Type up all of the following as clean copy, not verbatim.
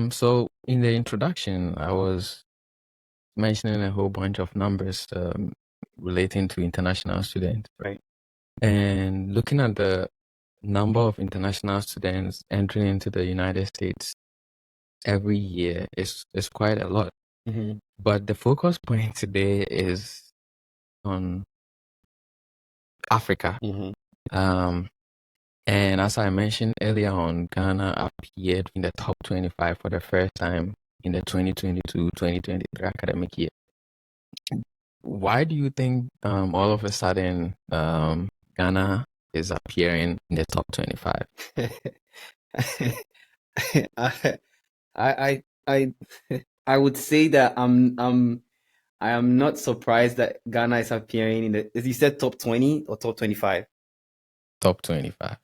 So in the introduction, I was mentioning a whole bunch of numbers relating to international students, right? And looking at the number of international students entering into the United States every year is quite a lot. Mm-hmm. But the focus point today is on Africa. Mm-hmm. Um, and as I mentioned earlier on, Ghana appeared in the top 25 for the first time in the 2022-2023 academic year. Why do you think all of a sudden Ghana is appearing in the top 25? I, I, I, I would say that I am not surprised that Ghana is appearing in the, as you said, top 20 or top 25. Top 25.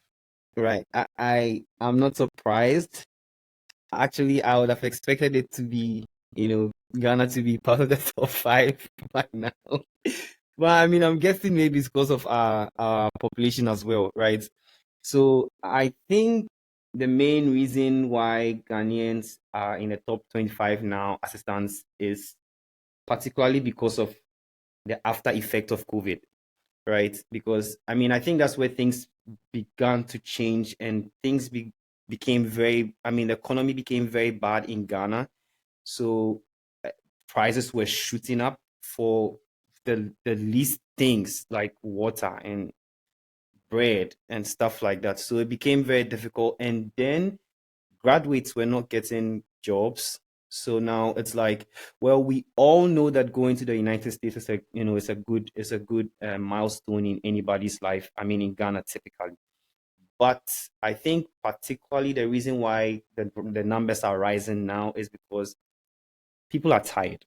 Right. I'm not surprised. Actually, I would have expected it to be, Ghana to be part of the top five by now. But I mean, I'm guessing maybe it's because of our population as well, right? So I think the main reason why Ghanaians are in the top 25 now as it stands is particularly because of the after effect of COVID, right? Because I mean, I think that's where things began to change and became very, I mean, the economy became very bad in Ghana. So prices were shooting up for the least things like water and bread and stuff like that. So it became very difficult. And then graduates were not getting jobs. So now it's like, well, we all know that going to the United States is a good milestone in anybody's life. I mean, in Ghana typically. But I think particularly the reason why the numbers are rising now is because people are tired.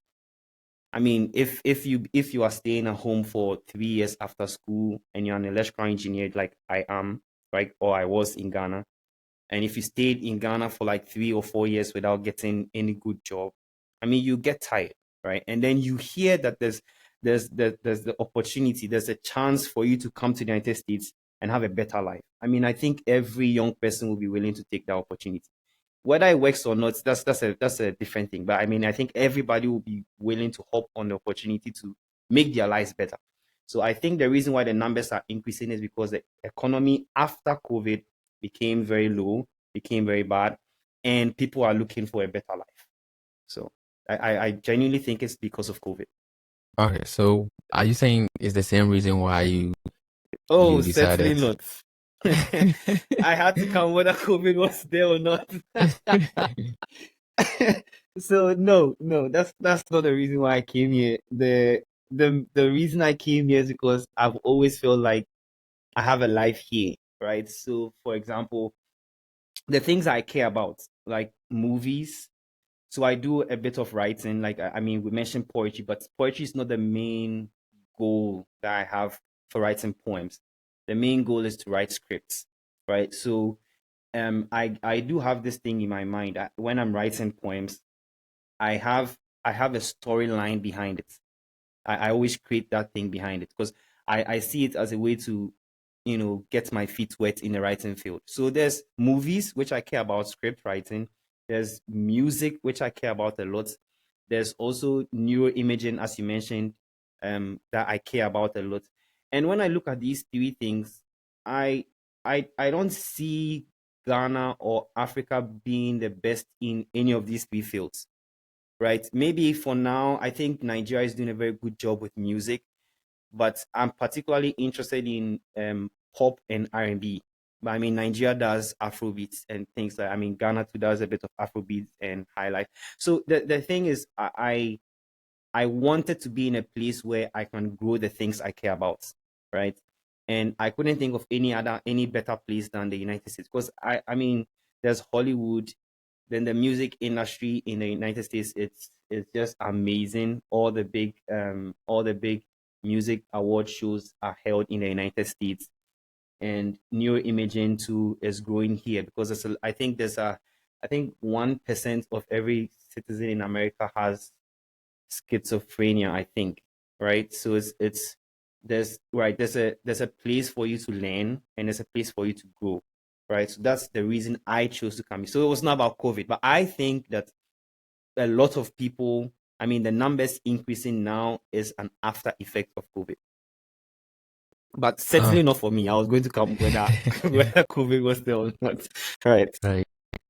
I mean, if you are staying at home for 3 years after school and you're an electrical engineer like I am, right, or I was in Ghana, and if you stayed in Ghana for like 3 or 4 years without getting any good job, I mean, you get tired, right? And then you hear that there's the opportunity, there's a chance for you to come to the United States and have a better life. I mean, I think every young person will be willing to take that opportunity. Whether it works or not, that's a different thing. But I mean, I think everybody will be willing to hop on the opportunity to make their lives better. So I think the reason why the numbers are increasing is because the economy after COVID became very low, became very bad, and people are looking for a better life. So I genuinely think it's because of COVID. Okay, so are you saying it's the same reason why you Oh, certainly decided not. I had to come whether COVID was there or not. So no, that's not the reason why I came here. The reason I came here is because I've always felt like I have a life here, right? So for example, the things I care about, like movies. So I do a bit of writing. Like I mean, we mentioned poetry, but poetry is not the main goal that I have for writing poems. The main goal is to write scripts, right? So I do have this thing in my mind. When I'm writing poems, I have I have a storyline behind it. I always create that thing behind it because I see it as a way to, get my feet wet in the writing field. So there's movies which I care about, script writing. There's music which I care about a lot. There's also neuroimaging, as you mentioned, that I care about a lot. And when I look at these three things, I I don't see Ghana or Africa being the best in any of these three fields, right? Maybe for now, I think Nigeria is doing a very good job with music, but I'm particularly interested in pop and R&B. But I mean, Nigeria does Afrobeats and things like. I mean, Ghana too does a bit of Afrobeats and high life. So the thing is, I wanted to be in a place where I can grow the things I care about, right? And I couldn't think of any better place than the United States because I mean, there's Hollywood, then the music industry in the United States, it's just amazing. All the big music award shows are held in the United States, and neuroimaging too is growing here because I think 1% of every citizen in America has schizophrenia, I think, right? So there's a place for you to learn and there's a place for you to grow, right? So that's the reason I chose to come. So it was not about COVID, but I think that a lot of people, I mean, the numbers increasing now is an after effect of COVID. But certainly not for me. I was going to come whether COVID was there or not. Right. Right.